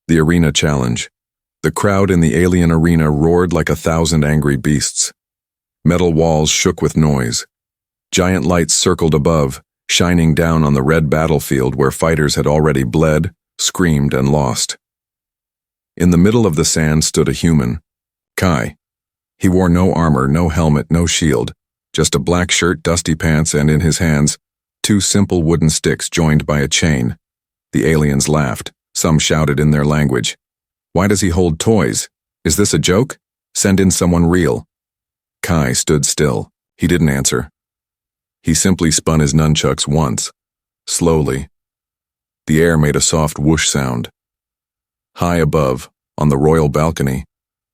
The arena challenge. The crowd in the alien arena roared like 1,000 angry beasts. Metal walls shook with noise. Giant lights circled above, shining down on the red battlefield where fighters had already bled, screamed, and lost. In the middle of the sand stood a human, Kai. He wore no armor, no helmet, no shield, just a black shirt, dusty pants, and in his hands, 2 simple wooden sticks joined by a chain. The aliens laughed. Some shouted in their language. Why does he hold toys? Is this a joke? Send in someone real. Kai stood still. He didn't answer. He simply spun his nunchucks once, slowly. The air made a soft whoosh sound. High above, on the royal balcony,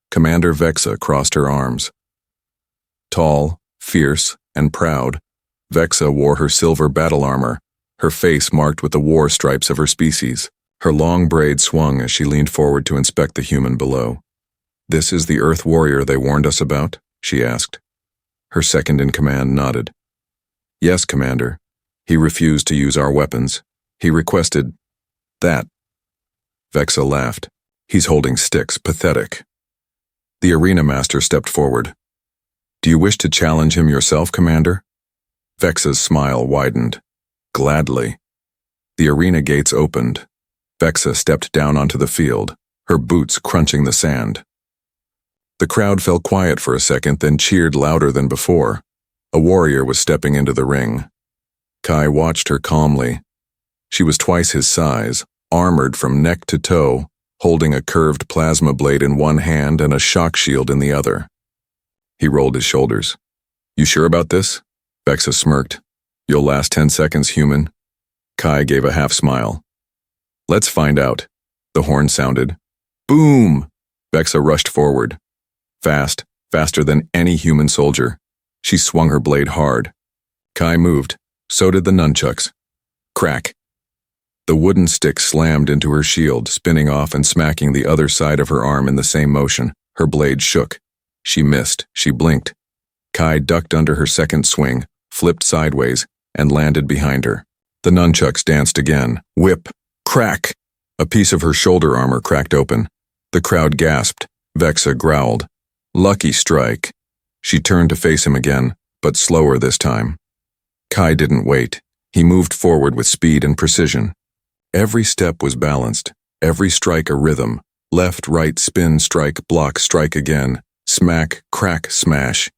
Commander Vexa crossed her arms. Tall, fierce, and proud, Vexa wore her silver battle armor, her face marked with the war stripes of her species. Her long braid swung as she leaned forward to inspect the human below. "This is the Earth warrior they warned us about?" she asked. Her second-in-command nodded. "Yes, Commander. He refused to use our weapons. He requested that." Vexa laughed. "He's holding sticks. Pathetic." The arena master stepped forward. "Do you wish to challenge him yourself, Commander?" Vexa's smile widened. "Gladly." The arena gates opened. Vexa stepped down onto the field, her boots crunching the sand. The crowd fell quiet for a second, then cheered louder than before. A warrior was stepping into the ring. Kai watched her calmly. She was twice his size, armored from neck to toe, holding a curved plasma blade in one hand and a shock shield in the other. He rolled his shoulders. "You sure about this?" Vexa smirked. "You'll last 10 seconds, human." Kai gave a half smile. "Let's find out." The horn sounded. Boom! Vexa rushed forward. Fast, faster than any human soldier. She swung her blade hard. Kai moved. So did the nunchucks. Crack. The wooden stick slammed into her shield, spinning off and smacking the other side of her arm in the same motion. Her blade shook. She missed. She blinked. Kai ducked under her second swing, flipped sideways, and landed behind her. The nunchucks danced again. Whip. Crack! A piece of her shoulder armor cracked open. The crowd gasped. Vexa growled. Lucky strike. She turned to face him again, but slower this time. Kai didn't wait. He moved forward with speed and precision. Every step was balanced, every strike a rhythm. Left, right, spin, strike, block, strike again. Smack, crack, smash.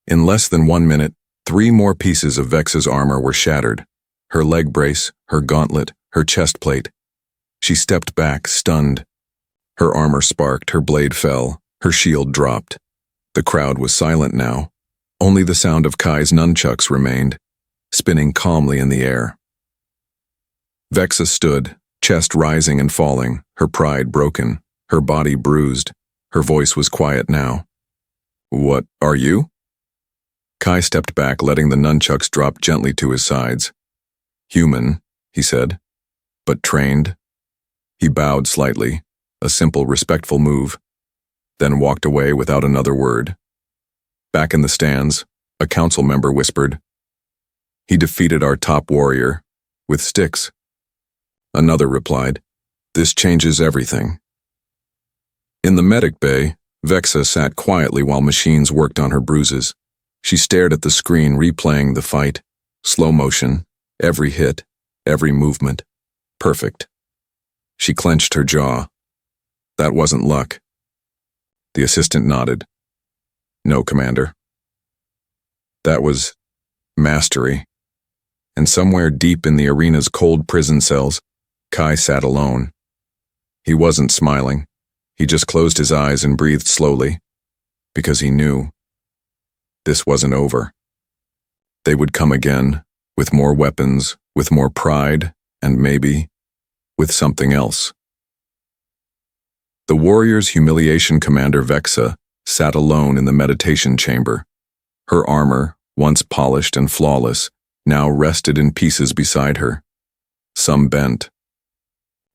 In less than 1 minute, 3 more pieces of Vexa's armor were shattered. Her leg brace, her gauntlet, her chest plate. She stepped back, stunned. Her armor sparked, her blade fell, her shield dropped. The crowd was silent now. Only the sound of Kai's nunchucks remained, spinning calmly in the air. Vexa stood, chest rising and falling, her pride broken, her body bruised. Her voice was quiet now. "What are you?" Kai stepped back, letting the nunchucks drop gently to his sides. "Human," he said, "but trained." He bowed slightly, a simple, respectful move, then walked away without another word. Back in the stands, a council member whispered, "He defeated our top warrior, with sticks." Another replied, "This changes everything." In the medic bay, Vexa sat quietly while machines worked on her bruises. She stared at the screen, replaying the fight. Slow motion, every hit, every movement. Perfect. She clenched her jaw. That wasn't luck. The assistant nodded. "No, Commander." That was mastery. And somewhere deep in the arena's cold prison cells, Kai sat alone. He wasn't smiling. He just closed his eyes and breathed slowly, because he knew this wasn't over. They would come again, with more weapons, with more pride, and maybe with something else. The warrior's humiliation commander Vexa sat alone in the meditation chamber. Her armor, once polished and flawless, now rested in pieces beside her. Some bent.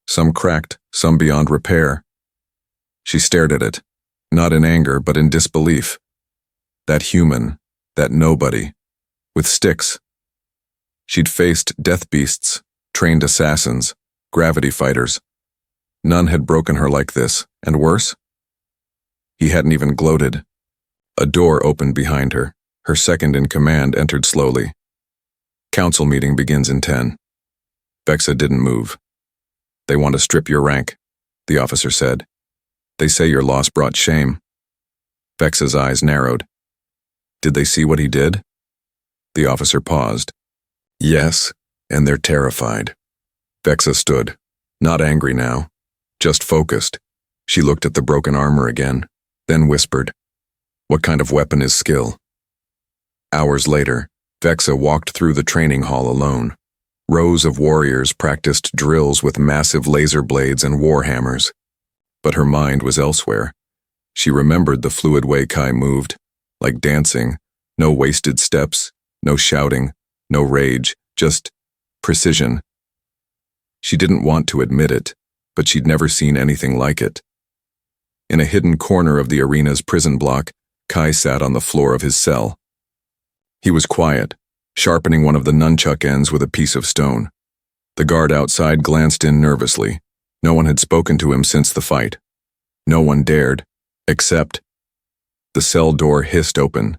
Some cracked, some beyond repair. She stared at it, not in anger but in disbelief. That human, that nobody, with sticks. She'd faced death beasts, trained assassins, gravity fighters. None had broken her like this, and worse? He hadn't even gloated. A door opened behind her. Her second in command entered slowly. Council meeting begins in 10. Vexa didn't move. They want to strip your rank, the officer said. They say your loss brought shame. Vexa's eyes narrowed. Did they see what he did? The officer paused. Yes, and they're terrified. Vexa stood, not angry now, just focused. She looked at the broken armor again, then whispered, "What kind of weapon is skill?" Hours later, Vexa walked through the training hall alone. Rows of warriors practiced drills with massive laser blades and war hammers. But her mind was elsewhere. She remembered the fluid way Kai moved, like dancing, no wasted steps, no shouting, no rage, just precision. She didn't want to admit it, but she'd never seen anything like it. In a hidden corner of the arena's prison block, Kai sat on the floor of his cell. He was quiet, sharpening one of the nunchuck ends with a piece of stone. The guard outside glanced in nervously. No one had spoken to him since the fight. No one dared, except... The cell door hissed open.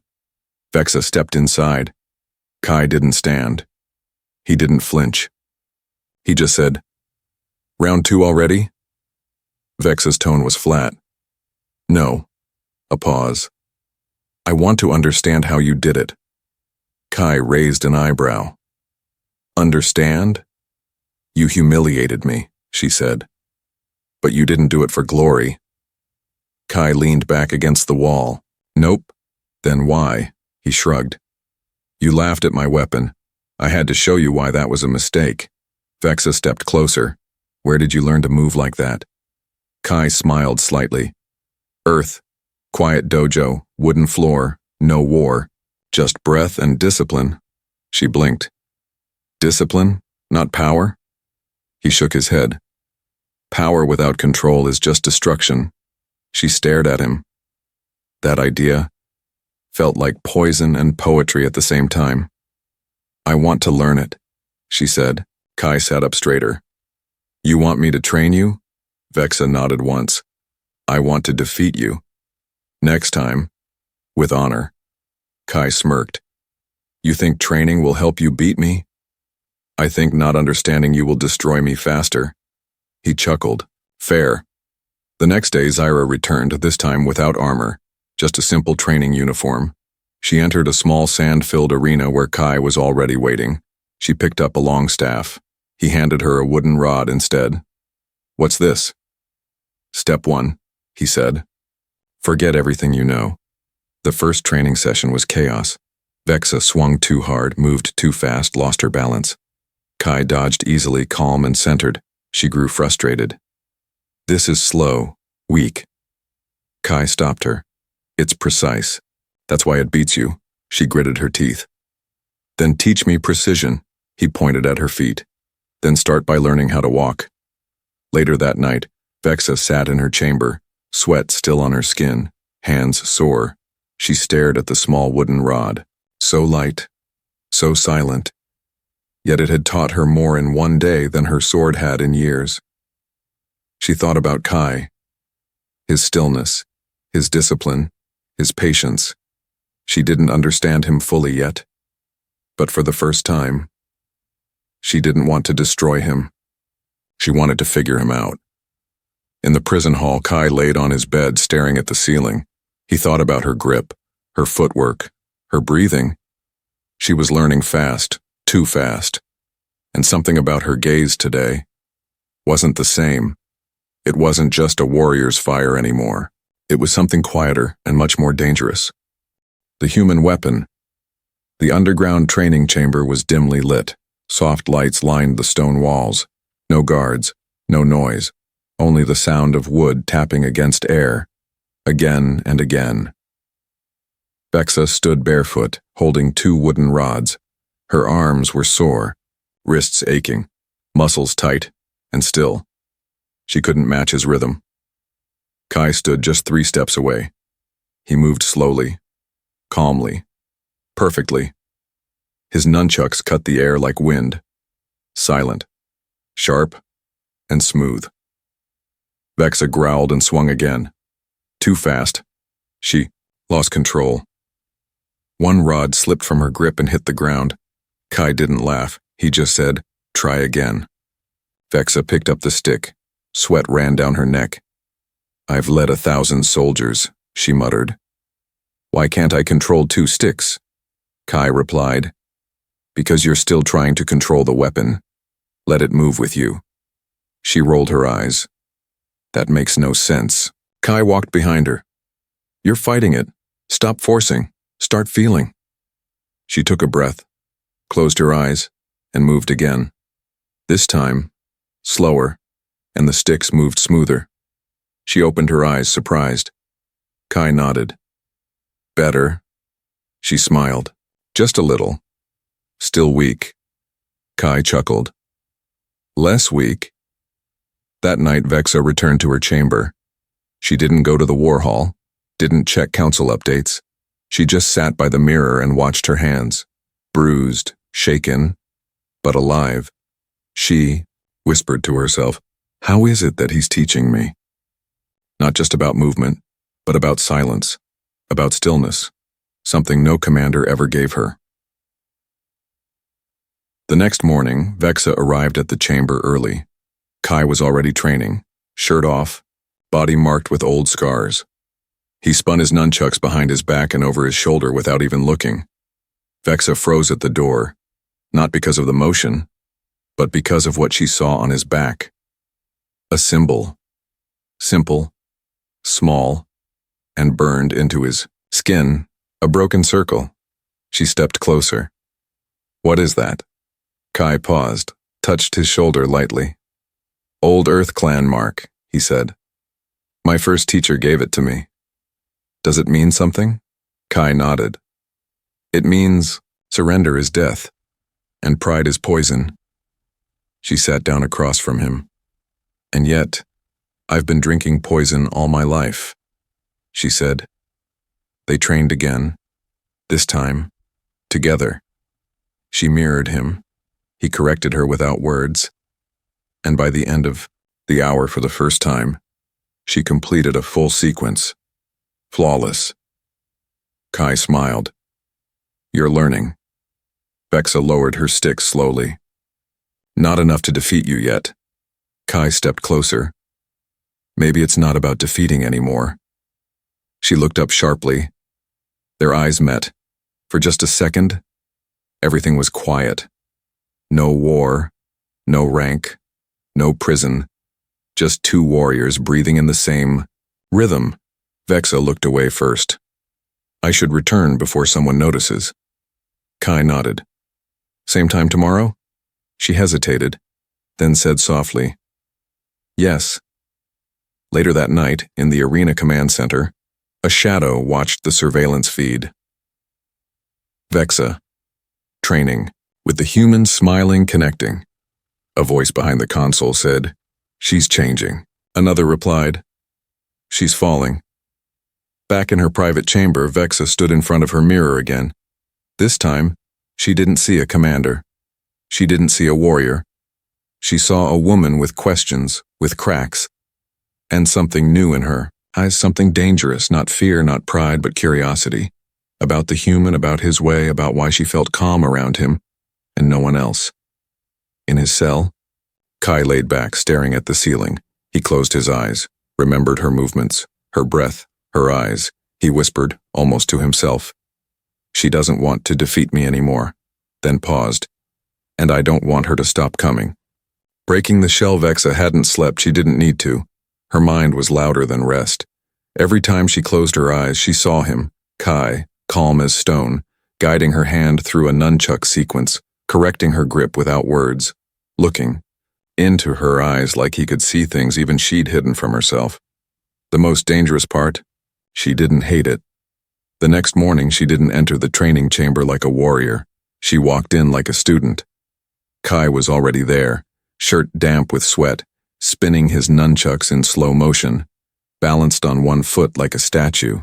Vexa stepped inside. Kai didn't stand. He didn't flinch. He just said, "Round 2 already?" Vexa's tone was flat. "No." A pause. "I want to understand how you did it." Kai raised an eyebrow. "Understand? You humiliated me," she said. "But you didn't do it for glory." Kai leaned back against the wall. "Nope." "Then why?" He shrugged. "You laughed at my weapon. I had to show you why that was a mistake." Vexa stepped closer. "Where did you learn to move like that?" Kai smiled slightly. "Earth. Quiet dojo, wooden floor, no war. Just breath and discipline." She blinked. "Discipline, not power?" He shook his head. "Power without control is just destruction." She stared at him. That idea felt like poison and poetry at the same time. "I want to learn it," she said. Kai sat up straighter. "You want me to train you?" Vexa nodded once. "I want to defeat you. Next time, with honor." Kai smirked. "You think training will help you beat me?" "I think not understanding you will destroy me faster." He chuckled. "Fair." The next day Zyra returned, this time without armor, just a simple training uniform. She entered a small sand-filled arena where Kai was already waiting. She picked up a long staff. He handed her a wooden rod instead. "What's this?" "Step 1, he said. "Forget everything you know." The first training session was chaos. Vexa swung too hard, moved too fast, lost her balance. Kai dodged easily, calm and centered. She grew frustrated. "This is slow, weak." Kai stopped her. "It's precise. That's why it beats you." She gritted her teeth. "Then teach me precision." He pointed at her feet. "Then start by learning how to walk." Later that night, Vexa sat in her chamber, sweat still on her skin, hands sore. She stared at the small wooden rod. So light, so silent. Yet it had taught her more in one day than her sword had in years. She thought about Kai, his stillness, his discipline, his patience. She didn't understand him fully yet. But for the first time, she didn't want to destroy him. She wanted to figure him out. In the prison hall, Kai laid on his bed, staring at the ceiling. He thought about her grip, her footwork, her breathing. She was learning fast, too fast. And something about her gaze today wasn't the same. It wasn't just a warrior's fire anymore. It was something quieter and much more dangerous. The human weapon. The underground training chamber was dimly lit. Soft lights lined the stone walls. No guards, no noise, only the sound of wood tapping against air, again and again. Vexa stood barefoot, holding 2 wooden rods. Her arms were sore, wrists aching, muscles tight, and still. She couldn't match his rhythm. Kai stood just 3 steps away. He moved slowly, calmly, perfectly. His nunchucks cut the air like wind, silent, sharp, and smooth. Vexa growled and swung again. Too fast. She lost control. One rod slipped from her grip and hit the ground. Kai didn't laugh. He just said, "Try again." Vexa picked up the stick. Sweat ran down her neck. "I've led 1,000 soldiers," she muttered. "Why can't I control 2 sticks?" Kai replied, "Because you're still trying to control the weapon. Let it move with you." She rolled her eyes. "That makes no sense." Kai walked behind her. "You're fighting it. Stop forcing. Start feeling." She took a breath, closed her eyes, and moved again. This time, slower, and the sticks moved smoother. She opened her eyes, surprised. Kai nodded. "Better." She smiled. "Just a little. Still weak." Kai chuckled. "Less weak." That night, Vexa returned to her chamber. She didn't go to the war hall, didn't check council updates. She just sat by the mirror and watched her hands, bruised, shaken, but alive. She whispered to herself, "How is it that he's teaching me?" Not just about movement, but about silence, about stillness, something no commander ever gave her. The next morning, Vexa arrived at the chamber early. Kai was already training, shirt off, body marked with old scars. He spun his nunchucks behind his back and over his shoulder without even looking. Vexa froze at the door, not because of the motion, but because of what she saw on his back. A symbol. Simple, small, and burned into his skin, a broken circle. She stepped closer. "What is that?" Kai paused, touched his shoulder lightly. "Old Earth Clan mark," he said. "My first teacher gave it to me." "Does it mean something?" Kai nodded. "It means surrender is death, and pride is poison." She sat down across from him. "And yet, I've been drinking poison all my life," she said. They trained again, this time, together. She mirrored him. He corrected her without words. And by the end of the hour, for the first time, she completed a full sequence. Flawless. Kai smiled. "You're learning." Vexa lowered her stick slowly. "Not enough to defeat you yet." Kai stepped closer. "Maybe it's not about defeating anymore." She looked up sharply. Their eyes met. For just a second, everything was quiet. No war, no rank, no prison, just 2 warriors breathing in the same rhythm. Vexa looked away first. "I should return before someone notices." Kai nodded. "Same time tomorrow?" She hesitated, then said softly, "Yes." Later that night, in the arena command center, a shadow watched the surveillance feed. Vexa, training, with the humans smiling, connecting. A voice behind the console said, "She's changing." Another replied, "She's falling." Back in her private chamber, Vexa stood in front of her mirror again. This time, she didn't see a commander. She didn't see a warrior. She saw a woman with questions, with cracks, and something new in her eyes, something dangerous, not fear, not pride, but curiosity. About the human, about his way, about why she felt calm around him, and no one else. In his cell, Kai laid back, staring at the ceiling. He closed his eyes, remembered her movements, her breath, her eyes. He whispered, almost to himself, "She doesn't want to defeat me anymore," then paused. "And I don't want her to stop coming." Breaking the shell, Vexa hadn't slept. She didn't need to. Her mind was louder than rest. Every time she closed her eyes, she saw him, Kai, calm as stone, guiding her hand through a nunchuck sequence, correcting her grip without words, looking into her eyes like he could see things even she'd hidden from herself. The most dangerous part? She didn't hate it. The next morning, she didn't enter the training chamber like a warrior. She walked in like a student. Kai was already there, shirt damp with sweat, spinning his nunchucks in slow motion, balanced on one foot like a statue.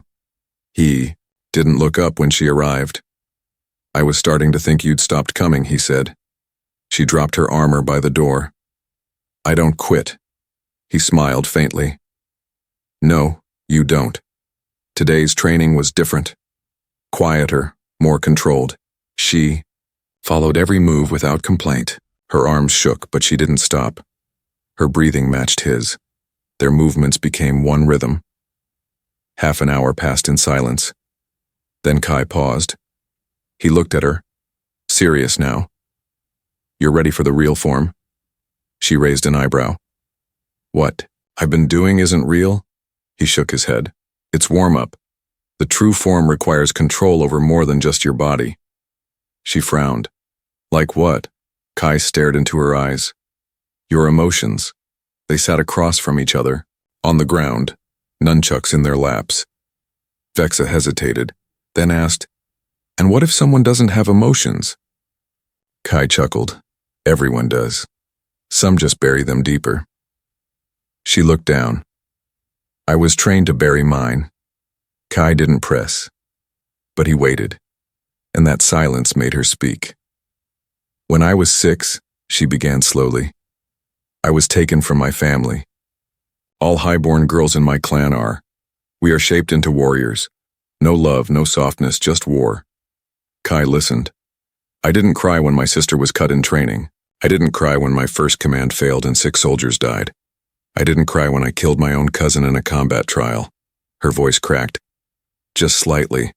He didn't look up when she arrived. "I was starting to think you'd stopped coming," he said. She dropped her armor by the door. "I don't quit." He smiled faintly. No, you don't. Today's training was different. Quieter, more controlled. She followed every move without complaint. Her arms shook, but she didn't stop. Her breathing matched his. Their movements became one rhythm. Half an hour passed in silence. Then Kai paused. He looked at her, serious now. You're ready for the real form? She raised an eyebrow. What I've been doing isn't real? He shook his head. It's warm-up. The true form requires control over more than just your body. She frowned. Like what? Kai stared into her eyes. Your emotions. They sat across from each other, on the ground, nunchucks in their laps. Vexa hesitated, then asked, And what if someone doesn't have emotions? Kai chuckled. Everyone does. Some just bury them deeper. She looked down. I was trained to bury mine. Kai didn't press, but he waited, and that silence made her speak. When I was 6, she began slowly. I was taken from my family. All highborn girls in my clan are. We are shaped into warriors. No love, no softness, just war. Kai listened. I didn't cry when my sister was cut in training. I didn't cry when my first command failed and 6 soldiers died. I didn't cry when I killed my own cousin in a combat trial. Her voice cracked. Just slightly.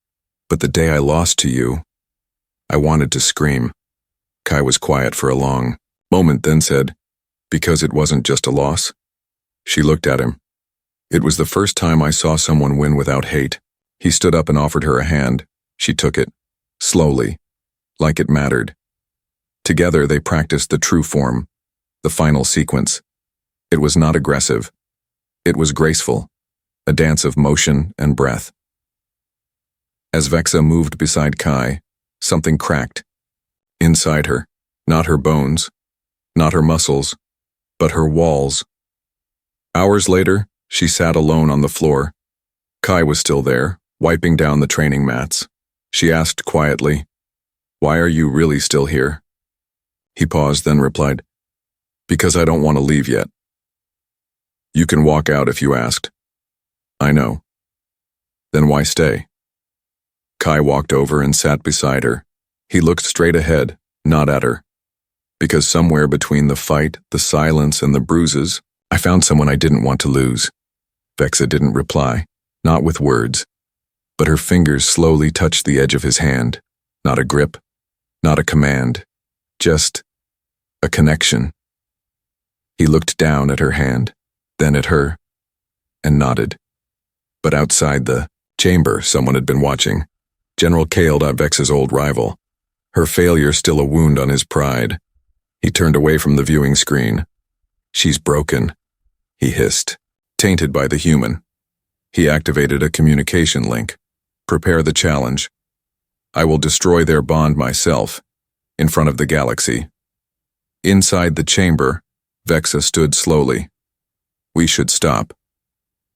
But the day I lost to you, I wanted to scream. Kai was quiet for a long moment, then said, Because it wasn't just a loss? She looked at him. It was the first time I saw someone win without hate. He stood up and offered her a hand. She took it, slowly, like it mattered. Together they practiced the true form, the final sequence. It was not aggressive. It was graceful, a dance of motion and breath. As Vexa moved beside Kai, something cracked. Inside her, not her bones, not her muscles, but her walls. Hours later, she sat alone on the floor. Kai was still there, wiping down the training mats. She asked quietly, Why are you really still here? He paused, then replied, Because I don't want to leave yet. You can walk out if you asked. I know. Then why stay? Kai walked over and sat beside her. He looked straight ahead, not at her. Because somewhere between the fight, the silence, and the bruises, I found someone I didn't want to lose. Vexa didn't reply, not with words, but her fingers slowly touched the edge of his hand. Not a grip, not a command, just a connection. He looked down at her hand, then at her, and nodded. But outside the chamber, someone had been watching. General Kale, Vex's old rival. Her failure still a wound on his pride. He turned away from the viewing screen. She's broken, he hissed, tainted by the human. He activated a communication link. Prepare the challenge. I will destroy their bond myself, in front of the galaxy. Inside the chamber, Vexa stood slowly. We should stop.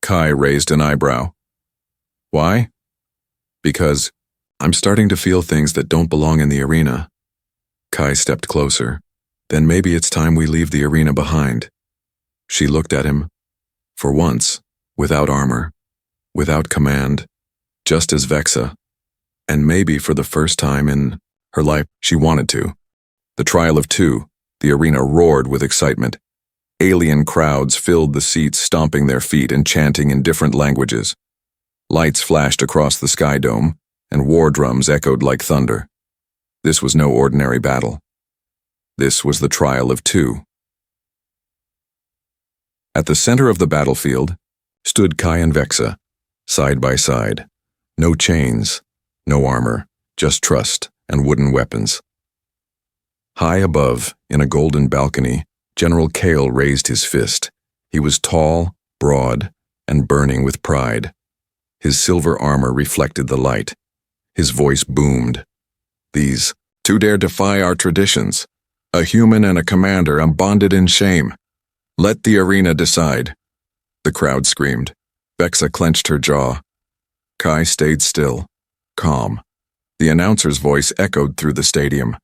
Kai raised an eyebrow. Why? Because I'm starting to feel things that don't belong in the arena. Kai stepped closer. Then maybe it's time we leave the arena behind. She looked at him. For once, without armor, without command, just as Vexa. And maybe for the first time in her life, she wanted to. The trial of 2, the arena roared with excitement. Alien crowds filled the seats, stomping their feet and chanting in different languages. Lights flashed across the sky dome, and war drums echoed like thunder. This was no ordinary battle. This was the trial of 2. At the center of the battlefield stood Kai and Vexa, side by side. No chains, no armor, just trust and wooden weapons. High above, in a golden balcony, General Kale raised his fist. He was tall, broad, and burning with pride. His silver armor reflected the light. His voice boomed. These 2 dare defy our traditions. A human and a commander are bonded in shame. Let the arena decide. The crowd screamed. Vexa clenched her jaw. Kai stayed still, calm. The announcer's voice echoed through the stadium.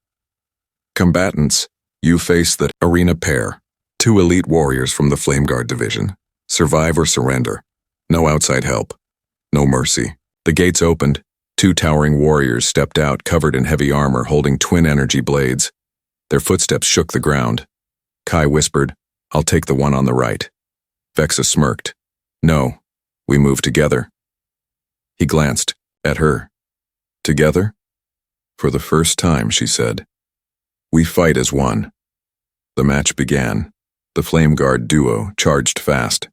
Combatants, you face the arena pair. 2 elite warriors from the Flame Guard division. Survive or surrender. No outside help. No mercy. The gates opened. 2 towering warriors stepped out, covered in heavy armor, holding twin energy blades. Their footsteps shook the ground. Kai whispered, "I'll take the one on the right." Vexa smirked. "No, we move together." He glanced at her. "Together?" "For the first time," she said. "We fight as one." The match began. The Flame Guard duo charged fast.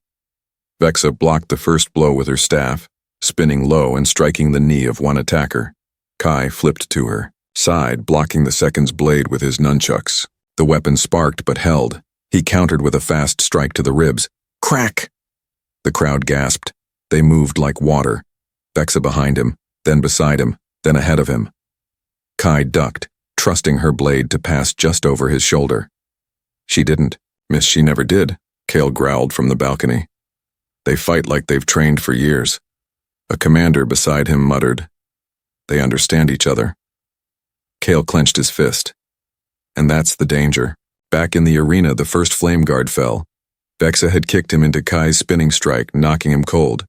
Vexa blocked the first blow with her staff, spinning low and striking the knee of one attacker. Kai flipped to her side, blocking the second's blade with his nunchucks. The weapon sparked but held. He countered with a fast strike to the ribs. Crack! The crowd gasped. They moved like water. Vexa behind him, then beside him, then ahead of him. Kai ducked, trusting her blade to pass just over his shoulder. "She didn't. Miss, she never did," Kale growled from the balcony. "They fight like they've trained for years." A commander beside him muttered, "They understand each other." Kale clenched his fist. And that's the danger. Back in the arena, the first Flame Guard fell. Vexa had kicked him into Kai's spinning strike, knocking him cold.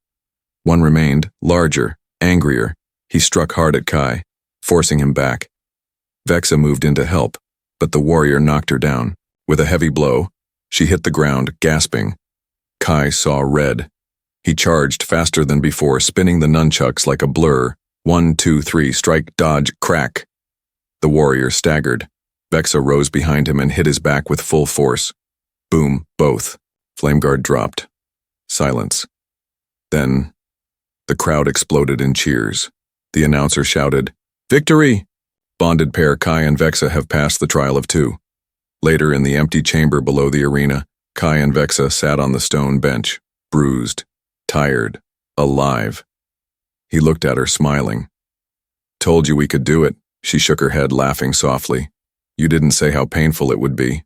One remained, larger, angrier. He struck hard at Kai, forcing him back. Vexa moved in to help, but the warrior knocked her down. With a heavy blow, she hit the ground, gasping. Kai saw red. He charged faster than before, spinning the nunchucks like a blur. 1, 2, 3, strike, dodge, crack. The warrior staggered. Vexa rose behind him and hit his back with full force. Boom, both. Flame Guard dropped. Silence. Then, the crowd exploded in cheers. The announcer shouted, "Victory! Bonded pair Kai and Vexa have passed the trial of 2. Later, in the empty chamber below the arena, Kai and Vexa sat on the stone bench, bruised, tired, alive. He looked at her, smiling. "Told you we could do it." She shook her head, laughing softly. "You didn't say how painful it would be."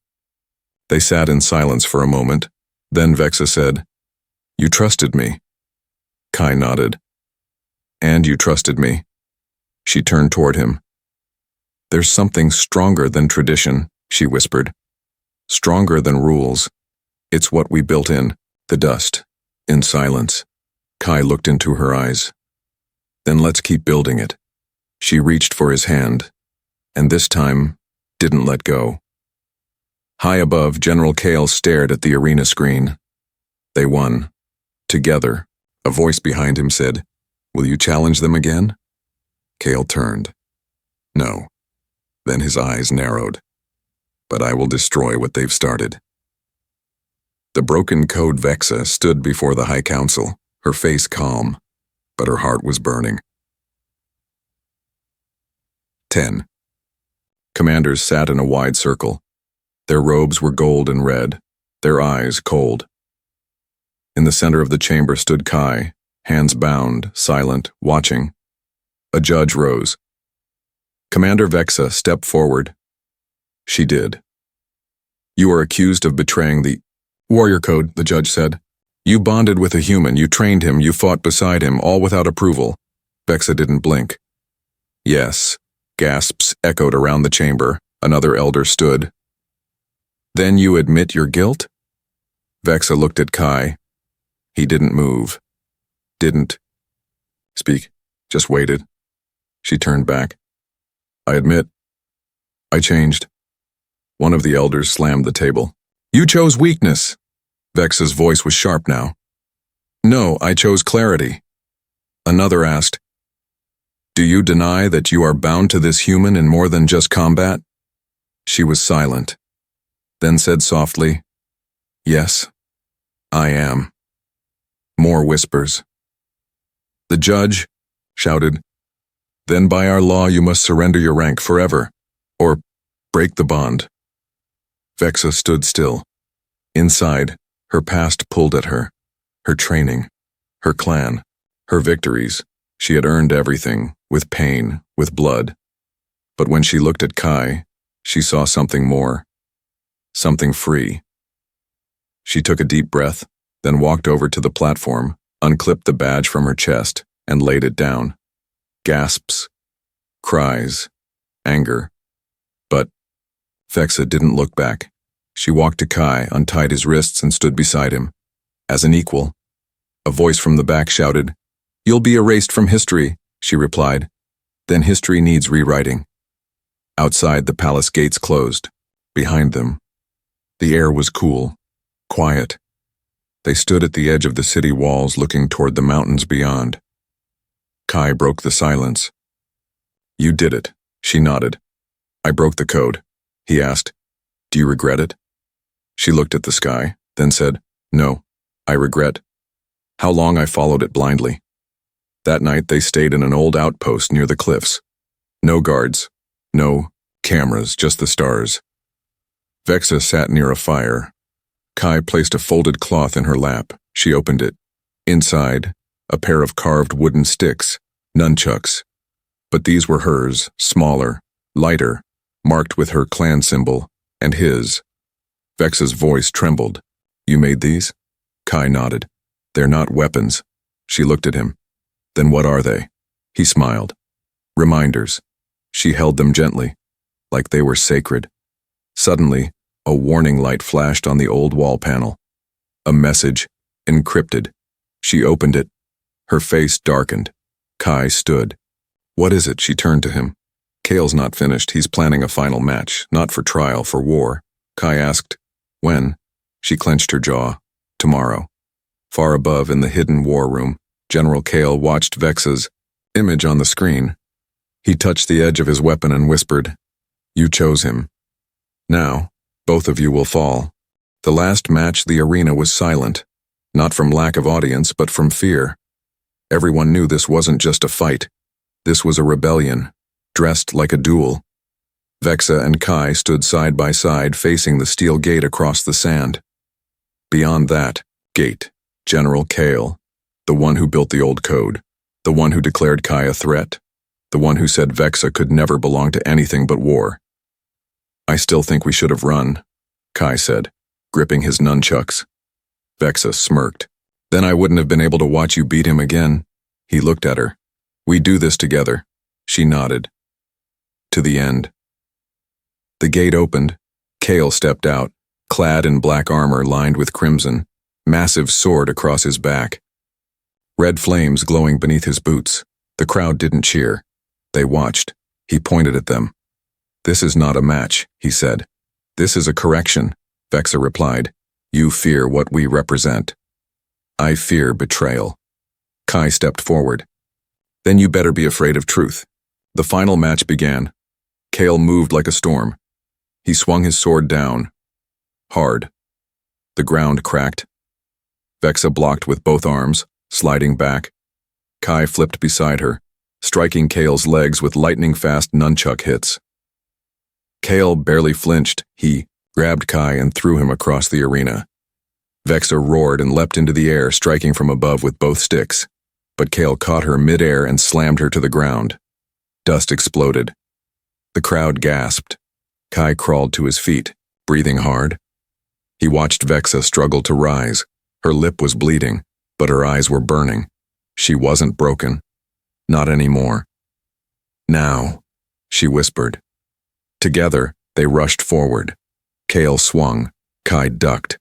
They sat in silence for a moment. Then Vexa said, "You trusted me." Kai nodded. "And you trusted me." She turned toward him. "There's something stronger than tradition," she whispered. "Stronger than rules. It's what we built in, the dust." In silence, Kai looked into her eyes. "Then let's keep building it." She reached for his hand, and this time, didn't let go. High above, General Kale stared at the arena screen. They won. Together. A voice behind him said, "Will you challenge them again?" Kale turned. "No." Then his eyes narrowed. "But I will destroy what they've started." The broken code Vexa stood before the High Council, her face calm, but her heart was burning. 10. Commanders sat in a wide circle. Their robes were gold and red, their eyes cold. In the center of the chamber stood Kai, hands bound, silent, watching. A judge rose. "Commander Vexa, step forward." She did. "You are accused of betraying the Warrior Code," the judge said. "You bonded with a human, you trained him, you fought beside him, all without approval." Vexa didn't blink. "Yes." Gasps echoed around the chamber. Another elder stood. "Then you admit your guilt?" Vexa looked at Kai. He didn't move. Didn't speak, just waited. She turned back. "I admit, I changed." One of the elders slammed the table. "You chose weakness." Vexa's voice was sharp now. "No, I chose clarity." Another asked, "Do you deny that you are bound to this human in more than just combat?" She was silent, then said softly, "Yes, I am." More whispers. The judge shouted, "Then by our law you must surrender your rank forever, or break the bond." Vexa stood still. Inside, her past pulled at her. Her training, her clan, her victories. She had earned everything, with pain, with blood. But when she looked at Kai, she saw something more. Something free. She took a deep breath, then walked over to the platform, unclipped the badge from her chest, and laid it down. Gasps, cries, anger. But Vexa didn't look back. She walked to Kai, untied his wrists, and stood beside him. As an equal, A voice from the back shouted, "You'll be erased from history," she replied. "Then history needs rewriting." Outside, the palace gates closed. Behind them, the air was cool, quiet. They stood at the edge of the city walls looking toward the mountains beyond. Kai broke the silence. "You did it," she nodded. "I broke the code." He asked, "Do you regret it?" She looked at the sky, then said, "No, I regret how long I followed it blindly." That night they stayed in an old outpost near the cliffs. No guards, no cameras, just the stars. Vexa sat near a fire. Kai placed a folded cloth in her lap. She opened it. Inside, a pair of carved wooden sticks, nunchucks. But these were hers, smaller, lighter, marked with her clan symbol, and his. Vexa's voice trembled. "You made these?" Kai nodded. "They're not weapons." She looked at him. "Then what are they?" He smiled. "Reminders." She held them gently, like they were sacred. Suddenly, a warning light flashed on the old wall panel. A message, encrypted. She opened it. Her face darkened. Kai stood. "What is it?" She turned to him. "Kale's not finished. He's planning a final match, not for trial, for war." Kai asked, "When?" She clenched her jaw. "Tomorrow." Far above, in the hidden war room, General Kale watched Vexa's image on the screen. He touched the edge of his weapon and whispered, "You chose him. Now, both of you will fall." The last match, the arena was silent, not from lack of audience, but from fear. Everyone knew this wasn't just a fight. This was a rebellion, dressed like a duel. Vexa and Kai stood side by side, facing the steel gate across the sand. Beyond that gate, General Kale, the one who built the old code, the one who declared Kai a threat, the one who said Vexa could never belong to anything but war. "I still think we should have run," Kai said, gripping his nunchucks. Vexa smirked. "Then I wouldn't have been able to watch you beat him again." He looked at her. "We do this together." She nodded. "To the end." The gate opened. Kale stepped out, clad in black armor lined with crimson, massive sword across his back. Red flames glowing beneath his boots. The crowd didn't cheer. They watched. He pointed at them. "This is not a match," he said. "This is a correction," Vexa replied. "You fear what we represent." "I fear betrayal." Kai stepped forward. "Then you better be afraid of truth." The final match began. Kale moved like a storm. He swung his sword down. Hard. The ground cracked. Vexa blocked with both arms, sliding back. Kai flipped beside her, striking Kale's legs with lightning-fast nunchuck hits. Kale barely flinched. He grabbed Kai and threw him across the arena. Vexa roared and leapt into the air, striking from above with both sticks. But Kale caught her mid-air and slammed her to the ground. Dust exploded. The crowd gasped. Kai crawled to his feet, breathing hard. He watched Vexa struggle to rise. Her lip was bleeding, but her eyes were burning. She wasn't broken. Not anymore. "Now," she whispered. Together, they rushed forward. Kale swung. Kai ducked.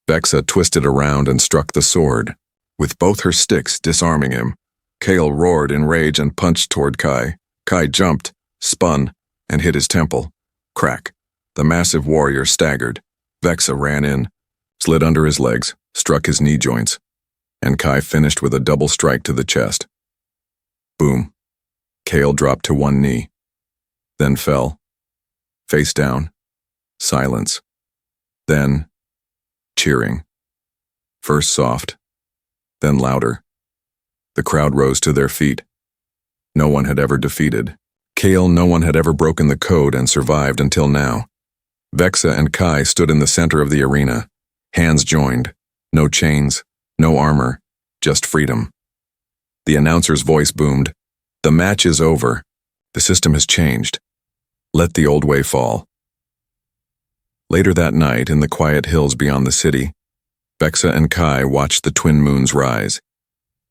Vexa twisted around and struck the sword, with both her sticks disarming him. Kale roared in rage and punched toward Kai. Kai jumped, spun, and hit his temple. Crack. The massive warrior staggered. Vexa ran in, slid under his legs, struck his knee joints, and Kai finished with a double strike to the chest. Boom. Kale dropped to one knee, then fell. Face down. Silence. Then, cheering. First soft, then louder. The crowd rose to their feet. No one had ever defeated Kale. No one had ever broken the code and survived until now. Vexa and Kai stood in the center of the arena, hands joined, no chains, no armor, just freedom. The announcer's voice boomed, "The match is over. The system has changed. Let the old way fall." Later that night, in the quiet hills beyond the city, Vexa and Kai watched the twin moons rise.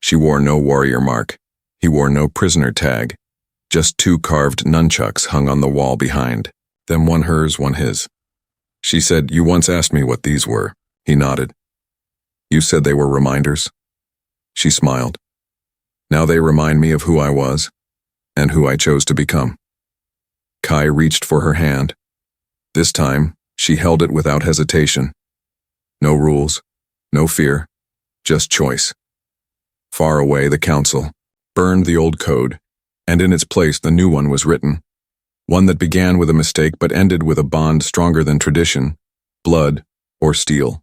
She wore no warrior mark. He wore no prisoner tag. Just two carved nunchucks hung on the wall behind, them one hers, one his. She said, "You once asked me what these were." He nodded. "You said they were reminders?" She smiled. Now they remind me of who I was, and who I chose to become. Kai reached for her hand. This time, she held it without hesitation. No rules, no fear, just choice. Far away, the council burned the old code, and in its place the new one was written. One that began with a mistake but ended with a bond stronger than tradition, blood, or steel.